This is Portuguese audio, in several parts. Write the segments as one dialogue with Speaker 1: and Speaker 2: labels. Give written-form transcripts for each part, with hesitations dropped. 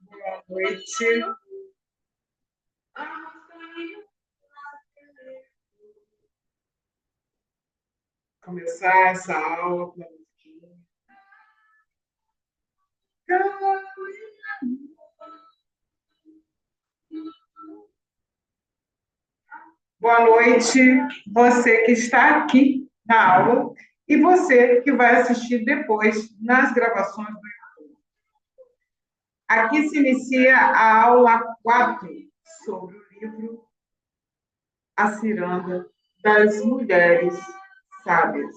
Speaker 1: Boa noite. Começar essa aula com uma musiquinha. Boa noite, você que está aqui na aula e você que vai assistir depois nas gravações do YouTube. Aqui se inicia a aula 4 sobre o livro A Ciranda das Mulheres Sábias.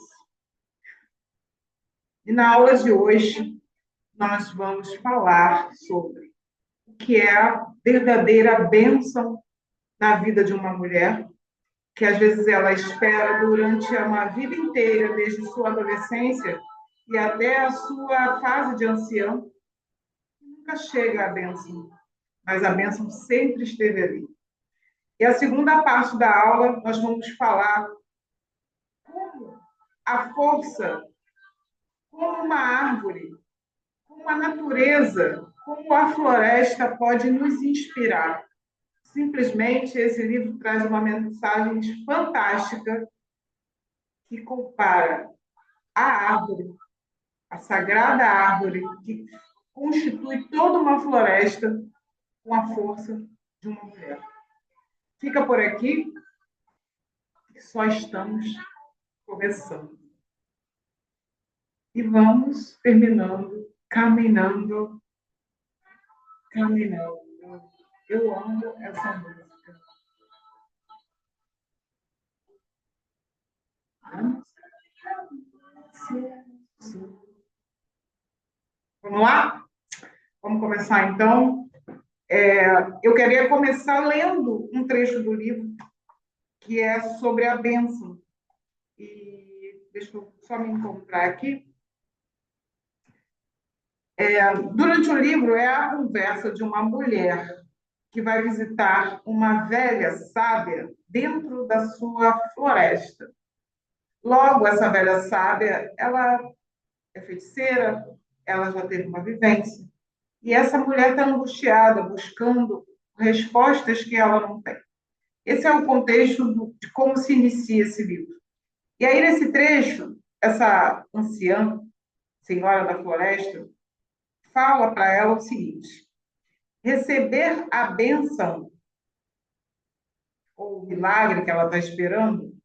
Speaker 1: E na aula de hoje, nós vamos falar sobre o que é a verdadeira bênção na vida de uma mulher, que às vezes ela espera durante uma vida inteira, desde sua adolescência e até a sua fase de anciã, e nunca chega à bênção, mas a bênção sempre esteve ali. E a segunda parte da aula, nós vamos falar como a força, como uma árvore, como a natureza, como a floresta pode nos inspirar. Simplesmente, esse livro traz uma mensagem fantástica que compara a árvore, a sagrada árvore, que constitui toda uma floresta, com a força de uma mulher. Fica por aqui, que só estamos começando. E vamos terminando, caminhando. Eu amo essa música. Vamos lá? Vamos começar, então. Eu queria começar lendo um trecho do livro que é sobre a bênção. E deixa eu só me encontrar aqui. Durante o livro, é a conversa de uma mulher que vai visitar uma velha sábia dentro da sua floresta. Logo, essa velha sábia, ela é feiticeira, ela já teve uma vivência, e essa mulher está angustiada, buscando respostas que ela não tem. Esse é o contexto de como se inicia esse livro. E aí, nesse trecho, essa anciã, senhora da floresta, fala para ela o seguinte: receber a bênção, ou o milagre que ela está esperando,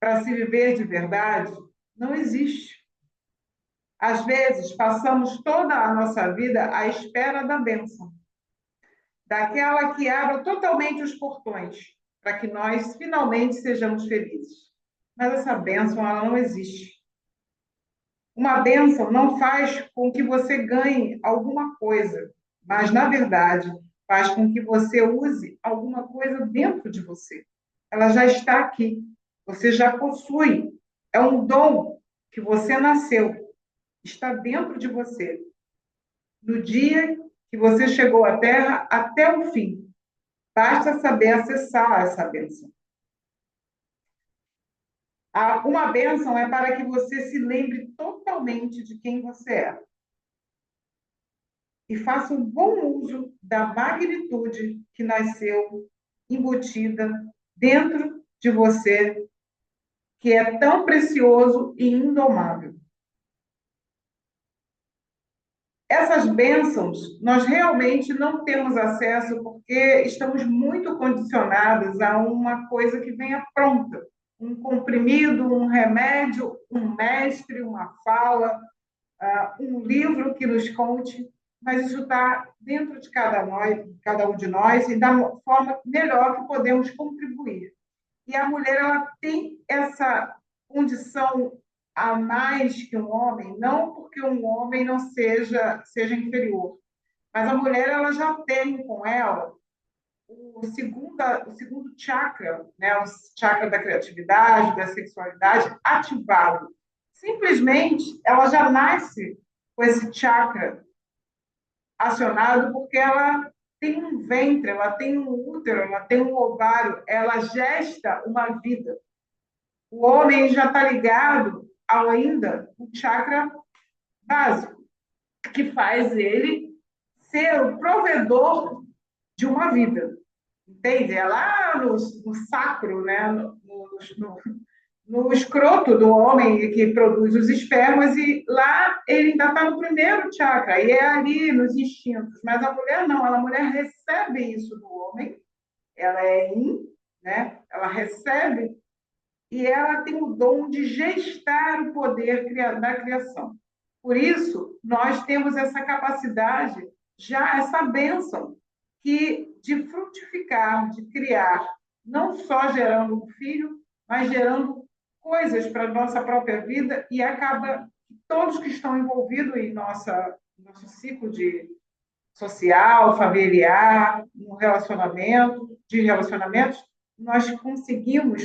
Speaker 1: para se viver de verdade, não existe. Às vezes, passamos toda a nossa vida à espera da bênção, daquela que abra totalmente os portões, para que nós finalmente sejamos felizes. Mas essa bênção, ela não existe. Uma bênção não faz com que você ganhe alguma coisa, mas, na verdade, faz com que você use alguma coisa dentro de você. Ela já está aqui, você já possui. É um dom que você nasceu, está dentro de você. No dia que você chegou à Terra, até o fim. Basta saber acessar essa bênção. Uma bênção é para que você se lembre totalmente de quem você é e faça um bom uso da magnitude que nasceu embutida dentro de você, que é tão precioso e indomável. Essas bênçãos nós realmente não temos acesso porque estamos muito condicionados a uma coisa que venha pronta, um comprimido, um remédio, um mestre, uma fala, um livro que nos conte, mas isso está dentro de cada um de nós e da forma melhor que podemos contribuir. E a mulher, ela tem essa condição a mais que um homem, não porque um homem não seja inferior, mas a mulher, ela já tem com ela o segundo chakra, né, o chakra da criatividade, da sexualidade, ativado. Simplesmente, ela já nasce com esse chakra acionado porque ela tem um ventre, ela tem um útero, ela tem um ovário, ela gesta uma vida. O homem já está ligado ao ainda o chakra básico, que faz ele ser o provedor de uma vida, entende? É lá no sacro, né? No escroto do homem que produz os espermas, e lá ele ainda está no primeiro chakra, e é ali nos instintos. Mas a mulher não, a mulher recebe isso do homem, ela é yin, né? Ela recebe e ela tem o dom de gestar o poder da criação. Por isso, nós temos essa capacidade, já essa bênção, de frutificar, de criar, não só gerando um filho, mas gerando coisas para a nossa própria vida, e acaba que todos que estão envolvidos em nosso ciclo de social, familiar, no relacionamento, de relacionamentos, nós conseguimos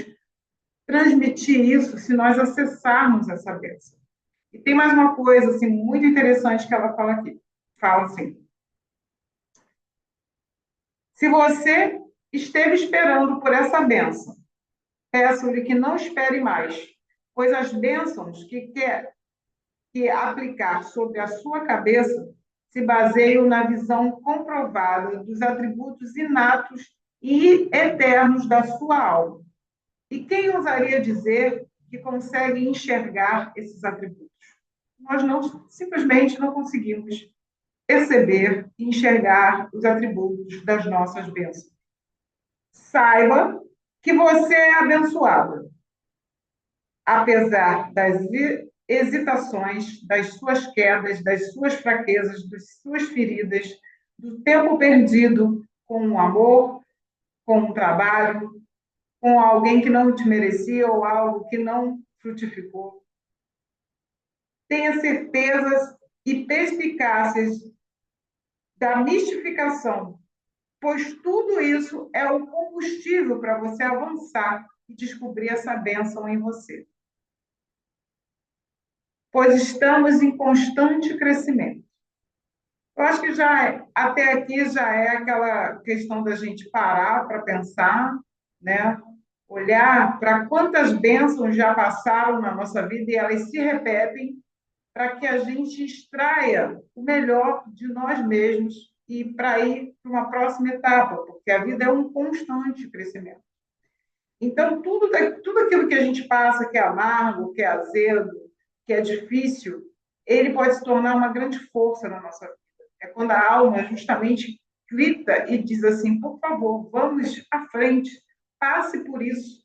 Speaker 1: transmitir isso se nós acessarmos essa bênção. E tem mais uma coisa assim, muito interessante que ela fala aqui. Fala assim: se você esteve esperando por essa bênção, peço-lhe que não espere mais, pois as bênçãos que quer aplicar sobre a sua cabeça se baseiam na visão comprovada dos atributos inatos e eternos da sua alma. E quem ousaria dizer que consegue enxergar esses atributos? Nós simplesmente não conseguimos perceber e enxergar os atributos das nossas bênçãos. Saiba que você é abençoada, apesar das hesitações, das suas quedas, das suas fraquezas, das suas feridas, do tempo perdido com o amor, com o trabalho, com alguém que não te merecia ou algo que não frutificou. Tenha certezas e perspicácias da mistificação, pois tudo isso é o combustível para você avançar e descobrir essa bênção em você. Pois estamos em constante crescimento. Eu acho que até aqui já é aquela questão da gente parar para pensar, né? Olhar para quantas bênçãos já passaram na nossa vida e elas se repetem, para que a gente extraia o melhor de nós mesmos e para ir para uma próxima etapa, porque a vida é um constante crescimento. Então, tudo aquilo que a gente passa, que é amargo, que é azedo, que é difícil, ele pode se tornar uma grande força na nossa vida. É quando a alma justamente grita e diz assim: por favor, vamos à frente, passe por isso,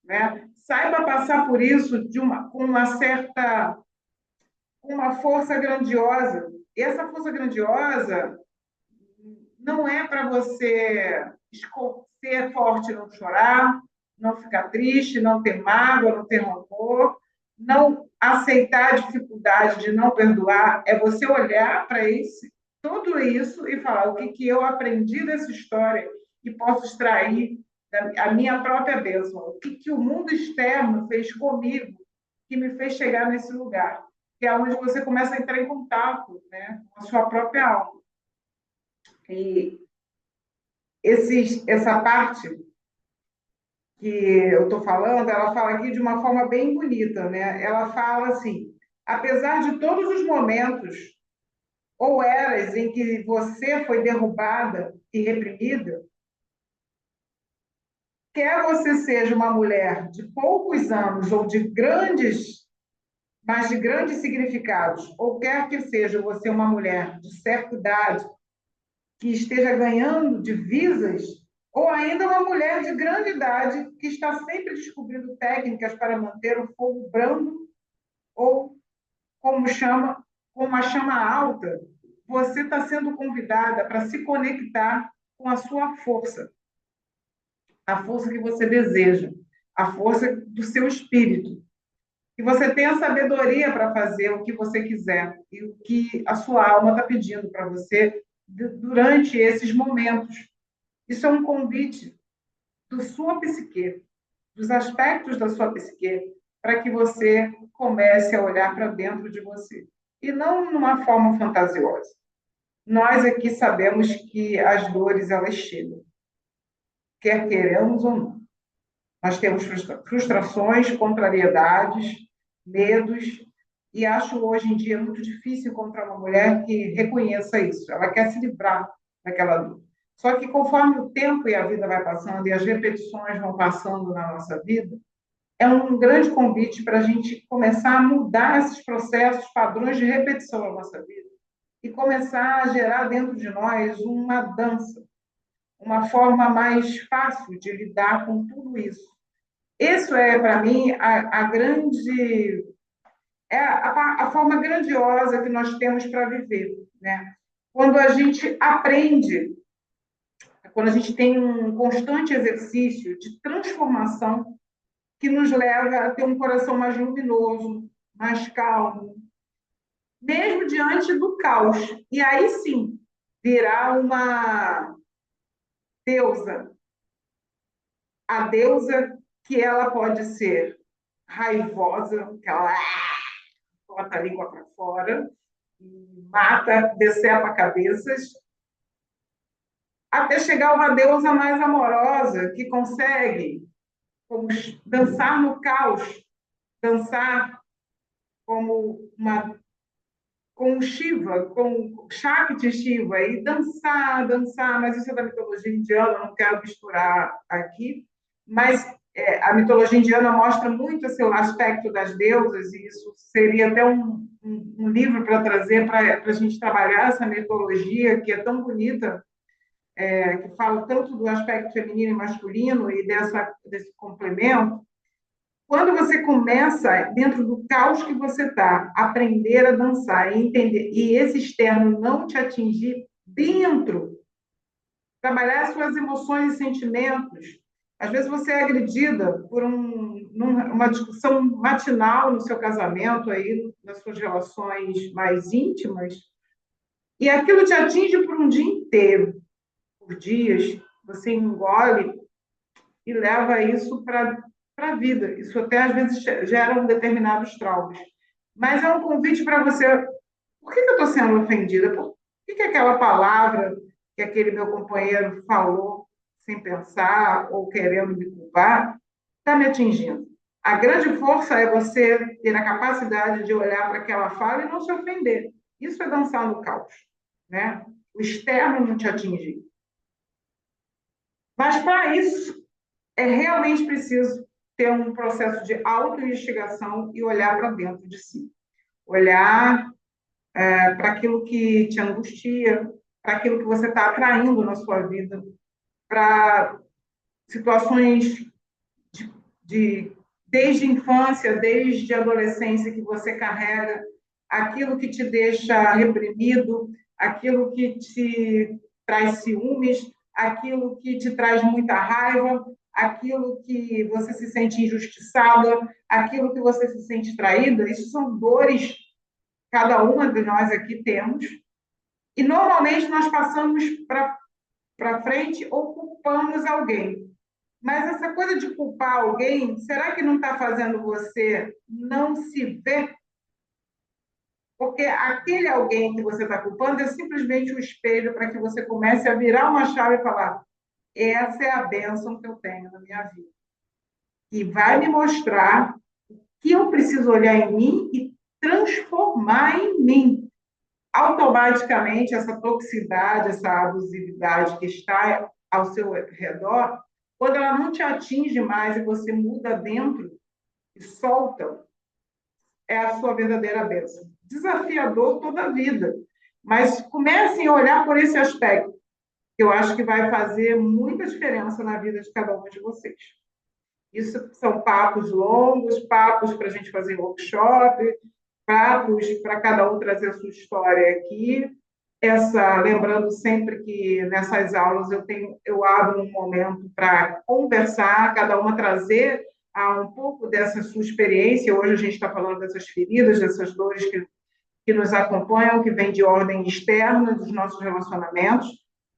Speaker 1: né? Saiba passar por isso com uma força grandiosa. E essa força grandiosa não é para você ser forte, não chorar, não ficar triste, não ter mágoa, não ter rancor, não aceitar a dificuldade de não perdoar. É você olhar para tudo isso e falar: o que eu aprendi dessa história e posso extrair a minha própria bênção? O que o mundo externo fez comigo que me fez chegar nesse lugar? Que é onde você começa a entrar em contato, né, com a sua própria alma. E essa parte que eu estou falando, ela fala aqui de uma forma bem bonita, né? Ela fala assim: apesar de todos os momentos ou eras em que você foi derrubada e reprimida, quer você seja uma mulher de poucos anos ou mas de grandes significados, ou quer que seja você uma mulher de certa idade que esteja ganhando divisas, ou ainda uma mulher de grande idade que está sempre descobrindo técnicas para manter o fogo brando ou com uma chama alta, você está sendo convidada para se conectar com a sua força, a força que você deseja, a força do seu espírito. Que você tenha sabedoria para fazer o que você quiser e o que a sua alma está pedindo para você durante esses momentos. Isso é um convite da sua psique, dos aspectos da sua psique, para que você comece a olhar para dentro de você. E não numa forma fantasiosa. Nós aqui sabemos que as dores, elas chegam, quer queiramos ou não. Nós temos frustrações, contrariedades, medos, E acho hoje em dia muito difícil encontrar uma mulher que reconheça isso. Ela quer se livrar daquela dor. Só que conforme o tempo e a vida vai passando e as repetições vão passando na nossa vida, é um grande convite para a gente começar a mudar esses processos, padrões de repetição na nossa vida e começar a gerar dentro de nós uma dança, uma forma mais fácil de lidar com tudo isso. Isso é, para mim, a grande a forma grandiosa que nós temos para viver, né? Quando a gente aprende, quando a gente tem um constante exercício de transformação que nos leva a ter um coração mais luminoso, mais calmo, mesmo diante do caos. E aí sim, virar uma deusa. A deusa que ela pode ser raivosa, que ela bota a língua para fora, mata, decepa cabeças, até chegar uma deusa mais amorosa, que consegue dançar no caos, dançar como uma com Shiva, com Shakti Shiva, e dançar, dançar, mas isso é da mitologia indiana, não quero misturar aqui, mas a mitologia indiana mostra muito esse aspecto das deusas, e isso seria até um livro para trazer para a gente trabalhar essa mitologia que é tão bonita, que fala tanto do aspecto feminino e masculino e desse complemento. Quando você começa, dentro do caos que você está, aprender a dançar e entender, e esse externo não te atingir dentro, trabalhar suas emoções e sentimentos. Às vezes você é agredida por uma discussão matinal no seu casamento, aí, nas suas relações mais íntimas, e aquilo te atinge por um dia inteiro, por dias, você engole e leva isso para a vida. Isso até às vezes gera determinados traumas. Mas é um convite para você. Por que eu estou sendo ofendida? Por que aquela palavra que aquele meu companheiro falou sem pensar ou querendo me culpar está me atingindo? A grande força é você ter a capacidade de olhar para aquela fala e não se ofender. Isso é dançar no caos, né? O externo não te atingir. Mas para isso, é realmente preciso ter um processo de auto-investigação e olhar para dentro de si. Olhar para aquilo que te angustia, para aquilo que você está atraindo na sua vida, para situações de desde infância, desde adolescência que você carrega, aquilo que te deixa reprimido, aquilo que te traz ciúmes, aquilo que te traz muita raiva, aquilo que você se sente injustiçada, aquilo que você se sente traída, isso são dores que cada uma de nós aqui temos, e normalmente nós passamos para frente ou culpamos alguém. Mas essa coisa de culpar alguém, será que não está fazendo você não se ver? Porque aquele alguém que você está culpando é simplesmente um espelho para que você comece a virar uma chave e falar: essa é a bênção que eu tenho na minha vida. E vai me mostrar que eu preciso olhar em mim e transformar em mim. Automaticamente, essa toxicidade, essa abusividade que está ao seu redor, quando ela não te atinge mais e você muda dentro e solta, é a sua verdadeira bênção. Desafiador toda a vida, mas comecem a olhar por esse aspecto, que eu acho que vai fazer muita diferença na vida de cada um de vocês. Isso são papos longos, papos para a gente fazer workshop, papos para cada um trazer a sua história aqui. Lembrando sempre que nessas aulas eu abro um momento para conversar, cada uma trazer um pouco dessa sua experiência. Hoje a gente está falando dessas feridas, dessas dores que nos acompanham, que vêm de ordem externa dos nossos relacionamentos,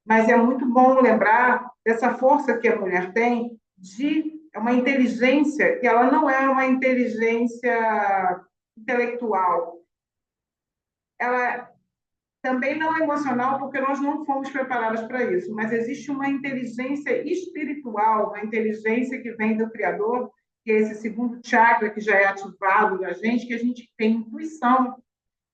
Speaker 1: mas é muito bom lembrar dessa força que a mulher tem de uma inteligência que ela não é uma inteligência intelectual, ela também não é emocional, porque nós não fomos preparadas para isso, mas existe uma inteligência espiritual, uma inteligência que vem do Criador, que é esse segundo chakra que já é ativado da gente, que a gente tem intuição,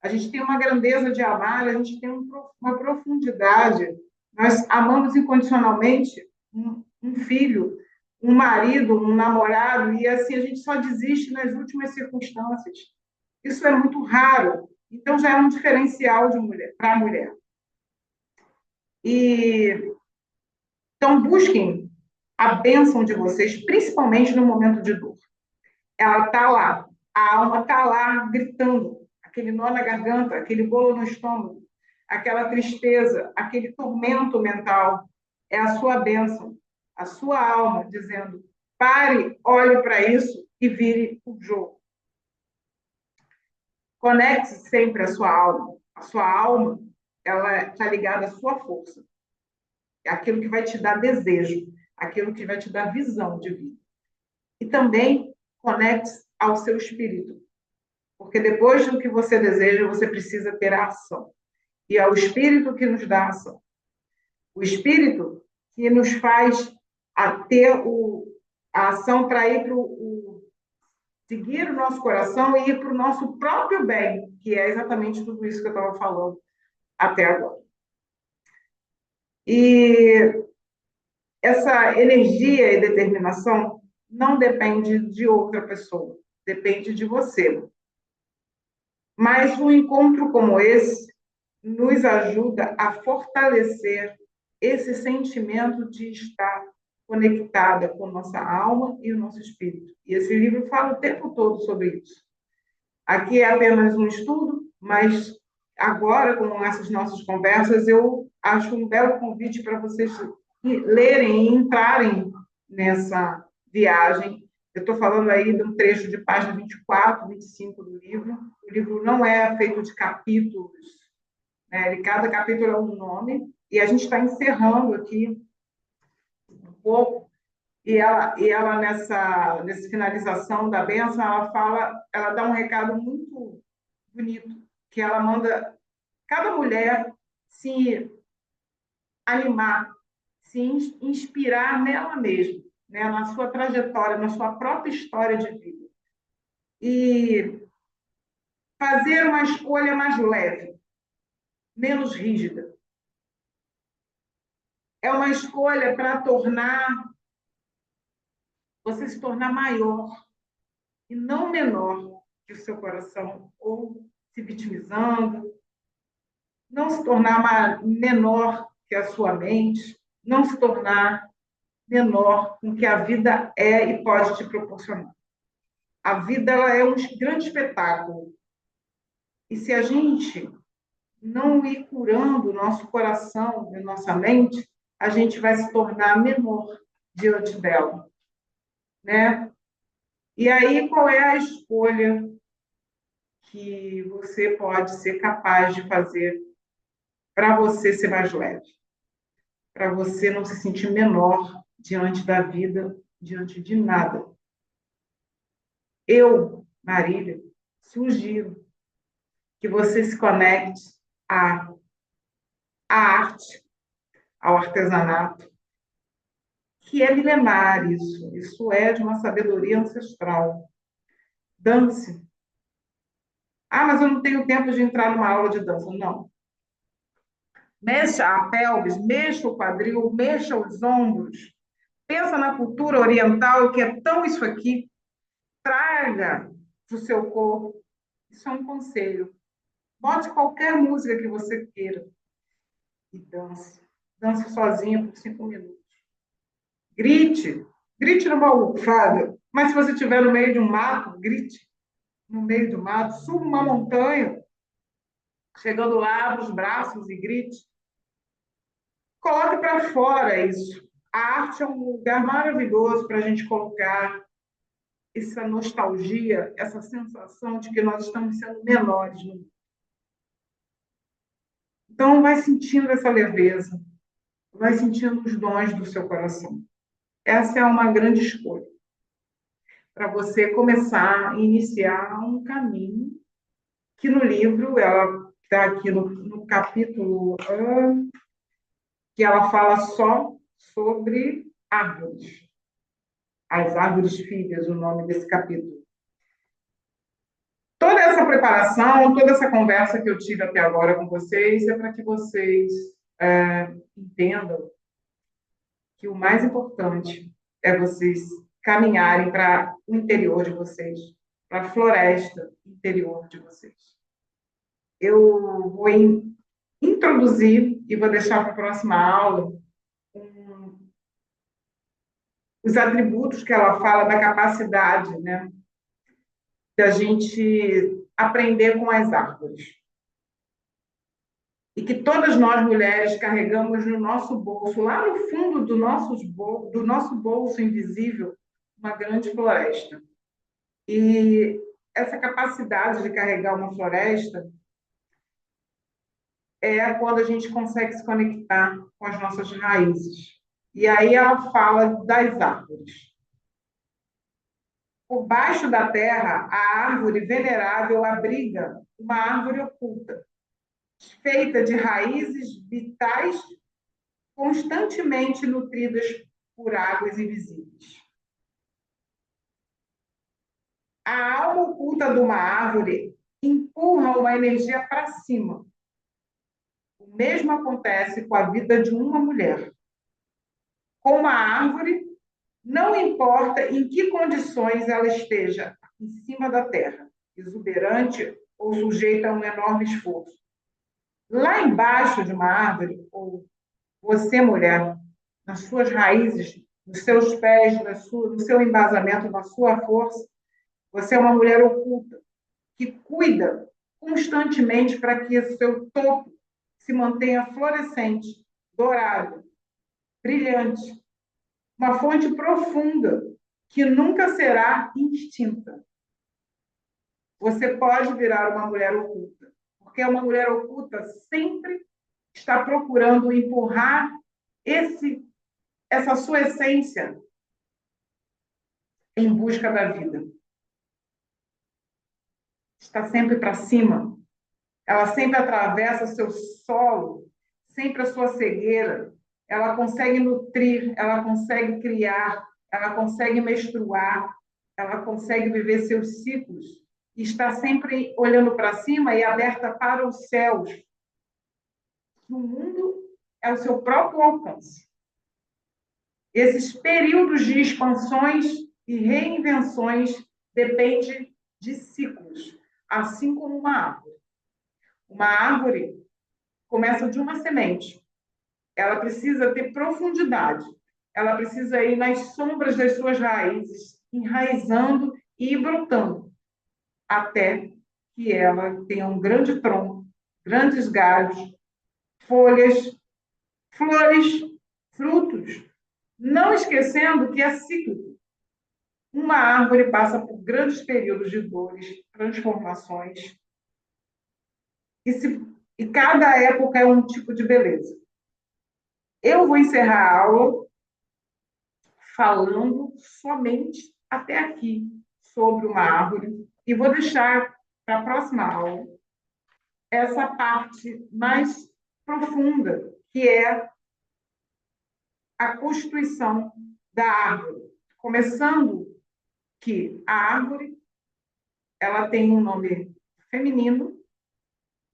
Speaker 1: a gente tem uma grandeza de amar, a gente tem uma profundidade. Nós amamos incondicionalmente um filho, um marido, um namorado, e assim a gente só desiste nas últimas circunstâncias. Isso é muito raro. Então já é um diferencial de mulher para a mulher. E então busquem a bênção de vocês, principalmente no momento de dor. Ela está lá, a alma está lá gritando, aquele nó na garganta, aquele bolo no estômago, aquela tristeza, aquele tormento mental. É a sua bênção, a sua alma dizendo: pare, olhe para isso e vire o jogo. Conecte sempre a sua alma. A sua alma, ela está ligada à sua força. É aquilo que vai te dar desejo, aquilo que vai te dar visão de vida. E também conecte ao seu espírito, porque depois do que você deseja, você precisa ter a ação. E é o espírito que nos dá a ação. O espírito que nos faz ter a ação para ir para seguir o nosso coração e ir para o nosso próprio bem, que é exatamente tudo isso que eu estava falando até agora. E essa energia e determinação não depende de outra pessoa, depende de você. Mas um encontro como esse nos ajuda a fortalecer esse sentimento de estar conectada com nossa alma e o nosso espírito. E esse livro fala o tempo todo sobre isso. Aqui é apenas um estudo, mas agora, com essas nossas conversas, eu acho um belo convite para vocês lerem e entrarem nessa viagem. Eu estou falando aí de um trecho de página 24, 25 do livro. O livro não é feito de capítulos, né? Cada capítulo é um nome, e a gente está encerrando aqui um pouco, e ela nessa finalização da bênção, ela dá um recado muito bonito, que ela manda cada mulher se animar, se inspirar nela mesma, né? Na sua trajetória, na sua própria história de vida. E fazer uma escolha mais leve, menos rígida. É uma escolha para você se tornar maior e não menor que o seu coração, ou se vitimizando, não se tornar menor que a sua mente, não se tornar menor com que a vida é e pode te proporcionar. A vida ela é um grande espetáculo. E se a gente não ir curando o nosso coração e nossa mente, a gente vai se tornar menor diante dela, né? E aí, qual é a escolha que você pode ser capaz de fazer para você ser mais leve? Para você não se sentir menor diante da vida, diante de nada. Eu, Marília, sugiro que você se conecte à arte, ao artesanato, que é milenar isso. Isso é de uma sabedoria ancestral. Dance. Ah, mas eu não tenho tempo de entrar numa aula de dança. Não. Mexa a pelvis, mexa o quadril, mexa os ombros. Pensa na cultura oriental, que é tão isso aqui. Traga para o seu corpo. Isso é um conselho. Bote qualquer música que você queira e dance. Dance sozinha por 5 minutos. Grite. Grite numa almofada. Mas se você estiver no meio de um mato, grite no meio do mato. Suba uma montanha. Chegando lá, abra os braços e grite. Coloque para fora isso. A arte é um lugar maravilhoso para a gente colocar essa nostalgia, essa sensação de que nós estamos sendo menores no mundo. Então, vai sentindo essa leveza, vai sentindo os dons do seu coração. Essa é uma grande escolha para você começar a iniciar um caminho que no livro, ela está aqui no capítulo que ela fala só sobre árvores. As Árvores Filhas, o nome desse capítulo. Toda essa preparação, toda essa conversa que eu tive até agora com vocês é para que vocês entendam que o mais importante é vocês caminharem para o interior de vocês, para a floresta interior de vocês. Eu vou introduzir e vou deixar para a próxima aula os atributos que ela fala da capacidade, né, da gente aprender com as árvores. E que todas nós, mulheres, carregamos no nosso bolso, lá no fundo do nosso bolso invisível, uma grande floresta. E essa capacidade de carregar uma floresta é quando a gente consegue se conectar com as nossas raízes. E aí ela fala das árvores. Por baixo da terra, a árvore venerável abriga uma árvore oculta, feita de raízes vitais constantemente nutridas por águas invisíveis. A alma oculta de uma árvore empurra uma energia para cima. O mesmo acontece com a vida de uma mulher. Com uma árvore, não importa em que condições ela esteja em cima da terra, exuberante ou sujeita a um enorme esforço. Lá embaixo de uma árvore, ou você, mulher, nas suas raízes, nos seus pés, no seu embasamento, na sua força, você é uma mulher oculta, que cuida constantemente para que o seu topo se mantenha florescente, dourado, brilhante, uma fonte profunda que nunca será extinta. Você pode virar uma mulher oculta, porque uma mulher oculta sempre está procurando empurrar essa sua essência em busca da vida. Está sempre para cima. Ela sempre atravessa seu solo, sempre a sua cegueira. Ela consegue nutrir, ela consegue criar, ela consegue menstruar, ela consegue viver seus ciclos. E está sempre olhando para cima e aberta para os céus. O mundo é o seu próprio alcance. Esses períodos de expansões e reinvenções dependem de ciclos, assim como uma árvore. Uma árvore começa de uma semente. Ela precisa ter profundidade. Ela precisa ir nas sombras das suas raízes, enraizando e brotando, até que ela tenha um grande tronco, grandes galhos, folhas, flores, frutos. Não esquecendo que é cíclico. Uma árvore passa por grandes períodos de dores, transformações, e cada época é um tipo de beleza. Eu vou encerrar a aula falando somente até aqui sobre uma árvore e vou deixar para a próxima aula essa parte mais profunda, que é a constituição da árvore. Começando que a árvore ela tem um nome feminino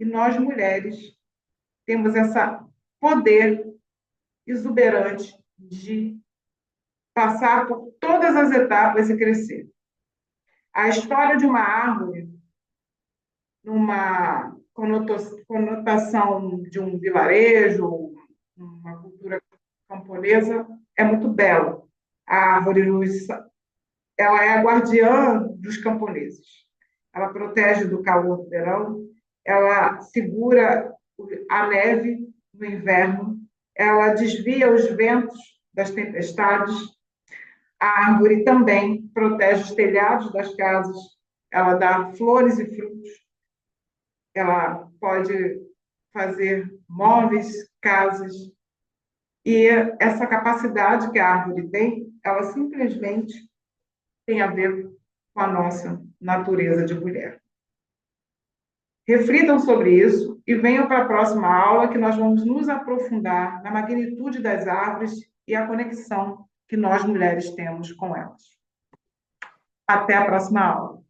Speaker 1: e nós, mulheres, temos esse poder exuberante de passar por todas as etapas e crescer. A história de uma árvore, numa conotação de um vilarejo, uma cultura camponesa, é muito bela. A árvore, ela é a guardiã dos camponeses. Ela protege do calor do verão, ela segura a neve no inverno, ela desvia os ventos das tempestades. A árvore também protege os telhados das casas, ela dá flores e frutos, ela pode fazer móveis, casas, e essa capacidade que a árvore tem, ela simplesmente tem a ver com a nossa natureza de mulher. Reflitam sobre isso e venham para a próxima aula que nós vamos nos aprofundar na magnitude das árvores e a conexão que nós mulheres temos com elas. Até a próxima aula.